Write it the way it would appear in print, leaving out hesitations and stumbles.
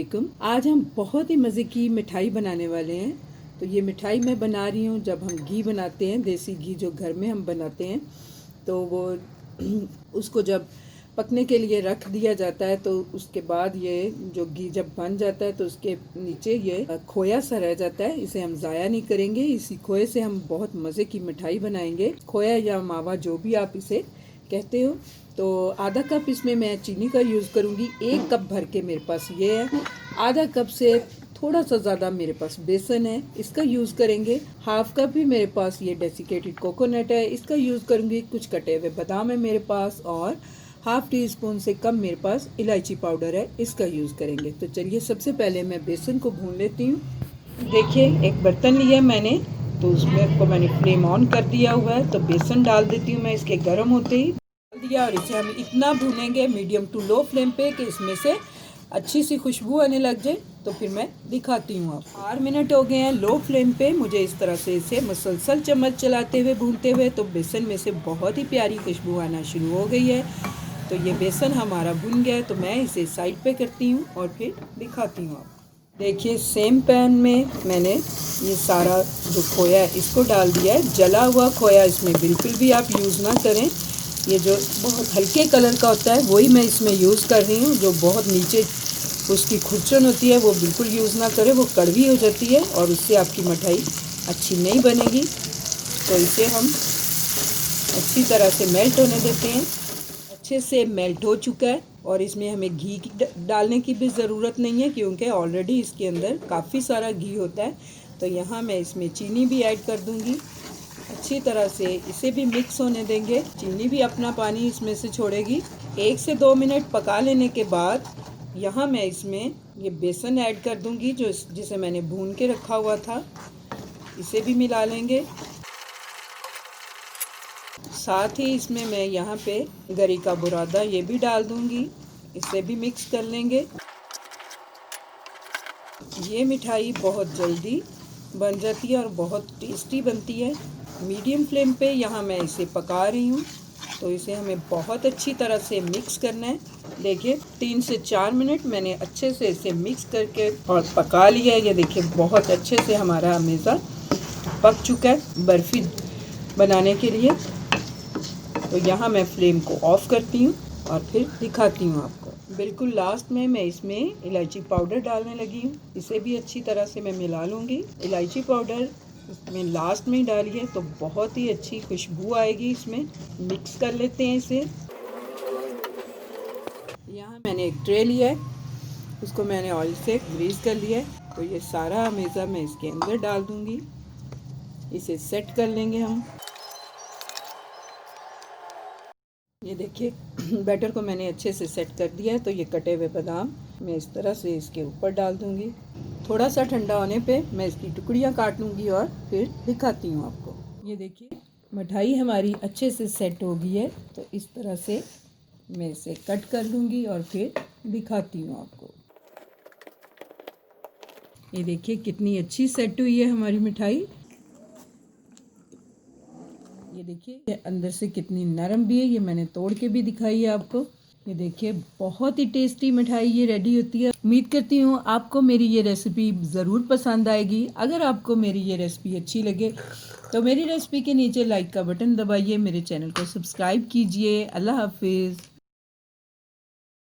वालेकुम। आज हम बहुत ही मज़े की मिठाई बनाने वाले हैं। तो ये मिठाई मैं बना रही हूँ जब हम घी बनाते हैं, देसी घी जो घर में हम बनाते हैं, तो वो उसको जब पकने के लिए रख दिया जाता है तो उसके बाद ये जो घी जब बन जाता है तो उसके नीचे ये खोया सा रह जाता है। इसे हम ज़ाया नहीं करेंगे, इसी खोए से हम बहुत मज़े की मिठाई बनाएंगे। खोया या मावा जो भी आप इसे कहते हो। तो आधा कप इसमें मैं चीनी का यूज़ करूँगी। 1 कप भर के मेरे पास ये है। आधा कप से थोड़ा सा ज़्यादा मेरे पास बेसन है, इसका यूज़ करेंगे। हाफ कप भी मेरे पास ये डेसिकेटेड कोकोनट है, इसका यूज़ करूँगी। कुछ कटे हुए बादाम है मेरे पास और हाफ टी स्पून से कम मेरे पास इलायची पाउडर है, इसका यूज़ करेंगे। तो चलिए सबसे पहले मैं बेसन को भून लेती हूँ। देखिए एक बर्तन लिया मैंने, तो उसमें को मैंने फ्लेम ऑन कर दिया हुआ है। तो बेसन डाल देती हूँ मैं, इसके गर्म होते ही डाल दिया। और इसे हम इतना भूनेंगे मीडियम टू लो फ्लेम पे कि इसमें से अच्छी सी खुशबू आने लग जाए। तो फिर मैं दिखाती हूँ। आप 4 मिनट हो गए हैं लो फ्लेम पे मुझे इस तरह से इसे मुसलसल चम्मच चलाते हुए भूनते हुए। तो बेसन में से बहुत ही प्यारी खुशबू आना शुरू हो गई है। तो ये बेसन हमारा भुन गया है, तो मैं इसे साइड पे करती हूँ और फिर दिखाती हूँ। आप देखिए सेम पैन में मैंने ये सारा जो खोया है इसको डाल दिया है। जला हुआ खोया इसमें बिल्कुल भी आप यूज़ ना करें। ये जो बहुत हल्के कलर का होता है वही मैं इसमें यूज़ कर रही हूँ। जो बहुत नीचे उसकी खुरचन होती है वो बिल्कुल यूज़ ना करें, वो कड़वी हो जाती है और उससे आपकी मिठाई अच्छी नहीं बनेगी। तो इसे हम अच्छी तरह से मेल्ट होने देते हैं। अच्छे से मेल्ट हो चुका है और इसमें हमें घी डालने की भी ज़रूरत नहीं है क्योंकि ऑलरेडी इसके अंदर काफ़ी सारा घी होता है। तो यहाँ मैं इसमें चीनी भी ऐड कर दूँगी। अच्छी तरह से इसे भी मिक्स होने देंगे। चीनी भी अपना पानी इसमें से छोड़ेगी। 1 से 2 मिनट पका लेने के बाद यहाँ मैं इसमें ये बेसन ऐड कर दूँगी जो जिसे मैंने भून के रखा हुआ था। इसे भी मिला लेंगे। साथ ही इसमें मैं यहाँ पे गरी का बुरादा ये भी डाल दूँगी, इसे भी मिक्स कर लेंगे। ये मिठाई बहुत जल्दी बन जाती है और बहुत टेस्टी बनती है। मीडियम फ्लेम पे यहाँ मैं इसे पका रही हूँ। तो इसे हमें बहुत अच्छी तरह से मिक्स करना है। देखिए 3 से 4 मिनट मैंने अच्छे से इसे मिक्स करके और पका लिया है। ये देखिए बहुत अच्छे से हमारा हमेशा पक चुका है बर्फ़ी बनाने के लिए। तो यहाँ मैं फ्लेम को ऑफ़ करती हूँ और फिर दिखाती हूँ आपको। बिल्कुल लास्ट में मैं इसमें इलायची पाउडर डालने लगी हूँ। इसे भी अच्छी तरह से मैं मिला लूँगी। इलायची पाउडर इसमें लास्ट में ही डाली है तो बहुत ही अच्छी खुशबू आएगी इसमें। मिक्स कर लेते हैं इसे। यहाँ मैंने एक ट्रे लिया है, उसको मैंने ऑयल से ग्रीस कर लिया है। तो ये सारा हमेशा मैं इसके अंदर डाल दूँगी। इसे सेट कर लेंगे हम। ये देखिए बैटर को मैंने अच्छे से सेट कर दिया है। तो ये कटे हुए बादाम मैं इस तरह से इसके ऊपर डाल दूँगी। थोड़ा सा ठंडा होने पे मैं इसकी टुकड़ियाँ काट लूँगी और फिर दिखाती हूँ आपको। ये देखिए मिठाई हमारी अच्छे से सेट हो गई है। तो इस तरह से मैं इसे कट कर लूँगी और फिर दिखाती हूँ आपको। ये देखिए कितनी अच्छी सेट हुई है हमारी मिठाई। ये देखिए अंदर से कितनी नरम भी है, ये मैंने तोड़ के भी दिखाई है आपको। ये देखिए बहुत ही टेस्टी मिठाई ये रेडी होती है। उम्मीद करती हूँ आपको मेरी ये रेसिपी ज़रूर पसंद आएगी। अगर आपको मेरी ये रेसिपी अच्छी लगे तो मेरी रेसिपी के नीचे लाइक का बटन दबाइए, मेरे चैनल को सब्सक्राइब कीजिए। अल्लाह हाफिज़।